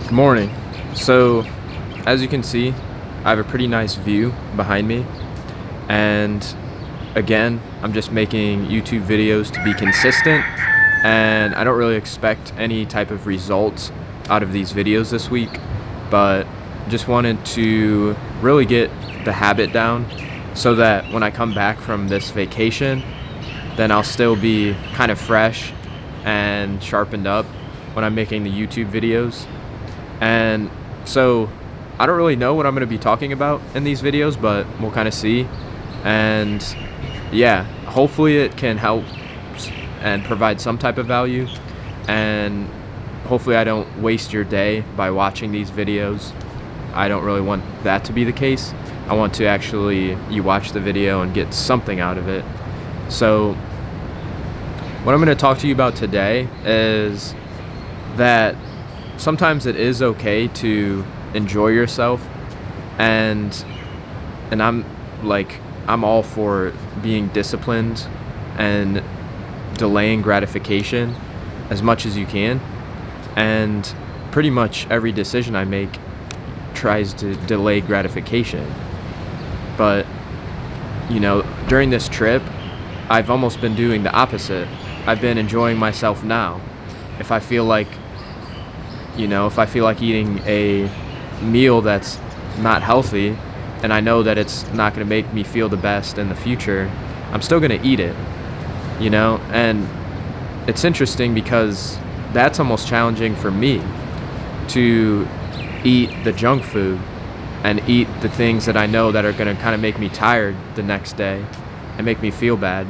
Good morning. So, as you can see, I have a pretty nice view behind me. And again, I'm just making YouTube videos to be consistent. And I don't really expect any type of results out of these videos this week. But just wanted to really get the habit down so that when I come back from this vacation, then I'll still be kind of fresh and sharpened up when I'm making the YouTube videos. And so I don't really know what I'm going to be talking about in these videos, but we'll kind of see. And yeah, hopefully it can help and provide some type of value. And hopefully I don't waste your day by watching these videos. I don't really want that to be the case. I want to actually you watch the video and get something out of it. So what I'm going to talk to you about today is that sometimes it is okay to enjoy yourself, and I'm all for being disciplined and delaying gratification as much as you can. And pretty much every decision I make tries to delay gratification. But during this trip, I've almost been doing the opposite. I've been enjoying myself now. If I feel like eating a meal that's not healthy and I know that it's not going to make me feel the best in the future, I'm still going to eat it, And it's interesting because that's almost challenging for me to eat the junk food and eat the things that I know that are going to kind of make me tired the next day and make me feel bad.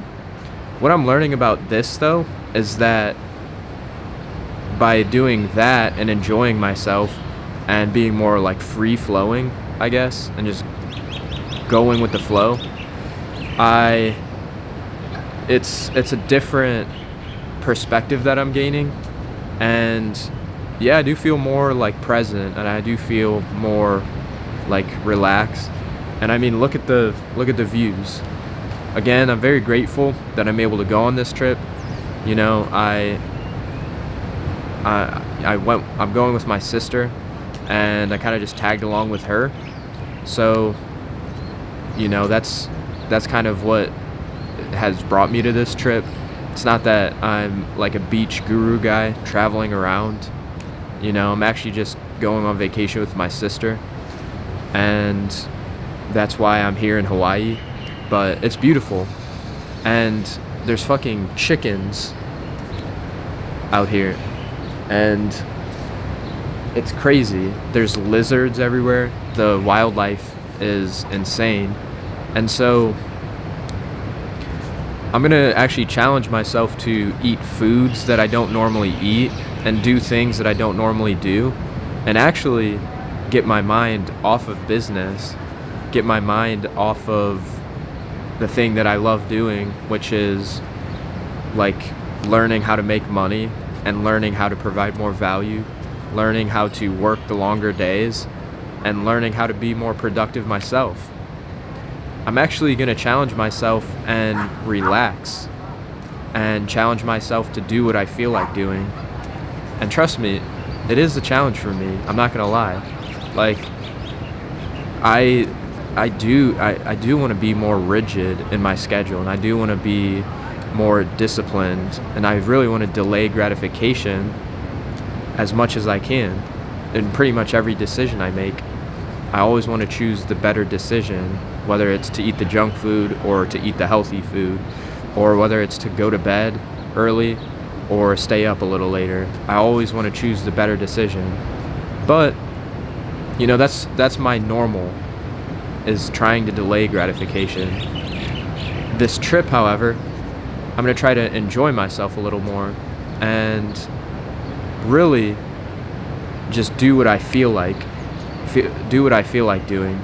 What I'm learning about this, though, is that by doing that and enjoying myself and being more like free flowing, I guess, and just going with the flow, it's a different perspective that I'm gaining. And yeah, I do feel more like present, and I do feel more like relaxed. And I mean, look at the views. Again, I'm very grateful that I'm able to go on this trip. I'm going with my sister, and I kind of just tagged along with her. So, that's kind of what has brought me to this trip. It's not that I'm like a beach guru guy traveling around. I'm actually just going on vacation with my sister, and that's why I'm here in Hawaii. But it's beautiful, and there's fucking chickens out here. And it's crazy. There's lizards everywhere. The wildlife is insane. And so I'm going to actually challenge myself to eat foods that I don't normally eat and do things that I don't normally do, and actually get my mind off of business, get my mind off of the thing that I love doing, which is like learning how to make money and learning how to provide more value, learning how to work the longer days, and learning how to be more productive myself. I'm actually going to challenge myself and relax and challenge myself to do what I feel like doing. And trust me, it is a challenge for me. I'm not going to lie. Like, I do want to be more rigid in my schedule, and I do want to be more disciplined, and I really want to delay gratification as much as I can. In pretty much every decision I make, I always want to choose the better decision, whether it's to eat the junk food or to eat the healthy food, or whether it's to go to bed early or stay up a little later. I always want to choose the better decision. But that's my normal, is trying to delay gratification. This trip, however, I'm going to try to enjoy myself a little more and really just do what I feel like doing,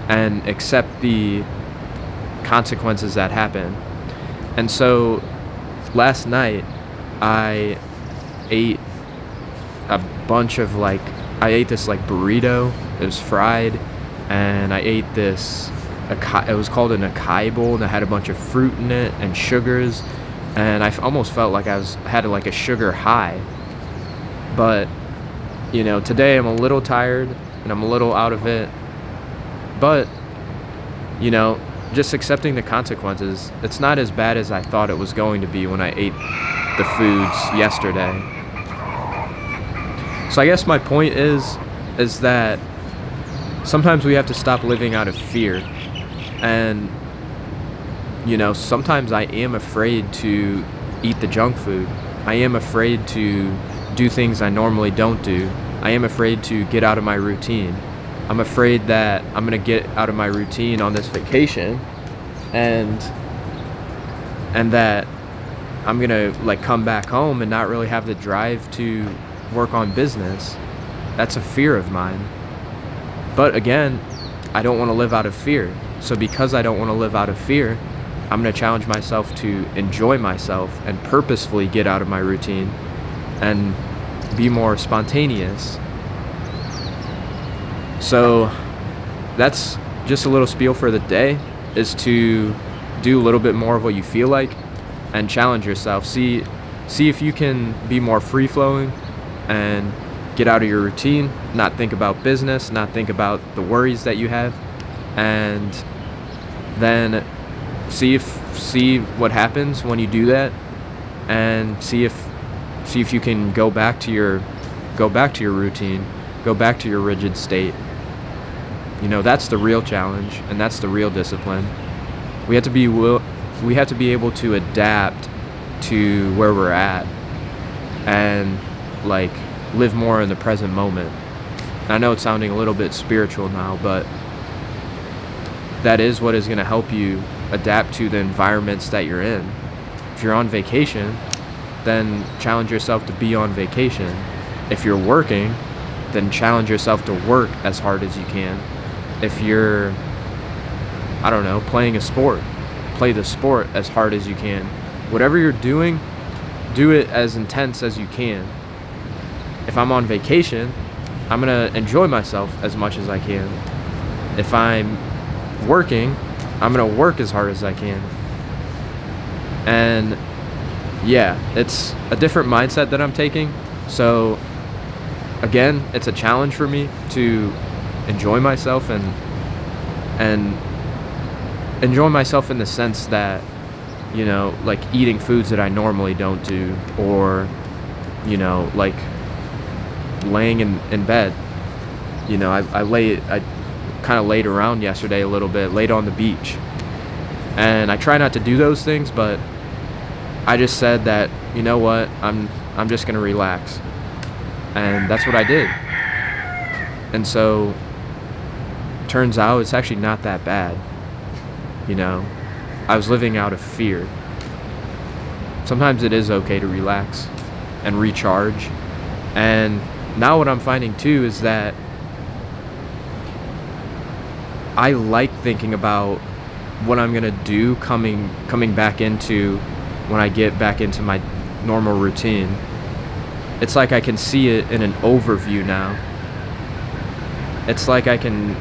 and accept the consequences that happen. And so last night I ate I ate this burrito. It was fried, and I ate this it was called an acai bowl, and it had a bunch of fruit in it and sugars, and I almost felt like I had a sugar high. But today I'm a little tired and I'm a little out of it, but, just accepting the consequences. It's not as bad as I thought it was going to be when I ate the foods yesterday. So I guess my point is that sometimes we have to stop living out of fear. And, sometimes I am afraid to eat the junk food. I am afraid to do things I normally don't do. I am afraid to get out of my routine. I'm afraid that I'm going to get out of my routine on this vacation and that I'm going to come back home and not really have the drive to work on business. That's a fear of mine. But again, I don't want to live out of fear. So because I don't want to live out of fear, I'm going to challenge myself to enjoy myself and purposefully get out of my routine and be more spontaneous. So that's just a little spiel for the day, is to do a little bit more of what you feel like and challenge yourself. See if you can be more free-flowing and get out of your routine, not think about business, not think about the worries that you have, and then see what happens when you do that, and see if you can go back to your routine, go back to your rigid state. That's the real challenge, and that's the real discipline. We have to be able to adapt to where we're at and live more in the present moment. I know it's sounding a little bit spiritual now, but that is what is going to help you adapt to the environments that you're in. If you're on vacation, then challenge yourself to be on vacation. If you're working, then challenge yourself to work as hard as you can. If you're, playing a sport, play the sport as hard as you can. Whatever you're doing, do it as intense as you can. If I'm on vacation, I'm going to enjoy myself as much as I can. If I'm working, I'm going to work as hard as I can. And yeah, it's a different mindset that I'm taking. So again, it's a challenge for me to enjoy myself and enjoy myself in the sense that, eating foods that I normally don't do, or, laying in bed. I kind of laid around yesterday a little bit, laid on the beach. And I try not to do those things, but I just said that, you know what, I'm just going to relax. And that's what I did. And so turns out it's actually not that bad. I was living out of fear. Sometimes it is okay to relax and recharge. And now what I'm finding too is that I like thinking about what I'm gonna do coming back into when I get back into my normal routine. It's like I can see it in an overview now. It's like I can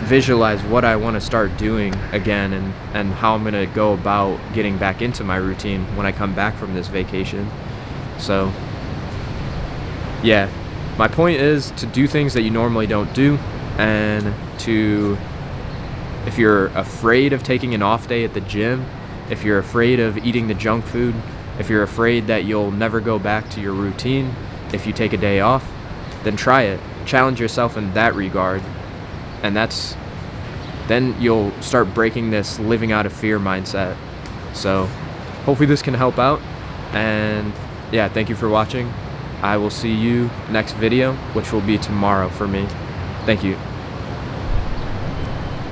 visualize what I want to start doing again, and how I'm gonna go about getting back into my routine when I come back from this vacation. So yeah, my point is to do things that you normally don't do, and if you're afraid of taking an off day at the gym, if you're afraid of eating the junk food, if you're afraid that you'll never go back to your routine if you take a day off, then try it. Challenge yourself in that regard. And then you'll start breaking this living out of fear mindset. So hopefully this can help out. And yeah, thank you for watching. I will see you next video, which will be tomorrow for me. Thank you.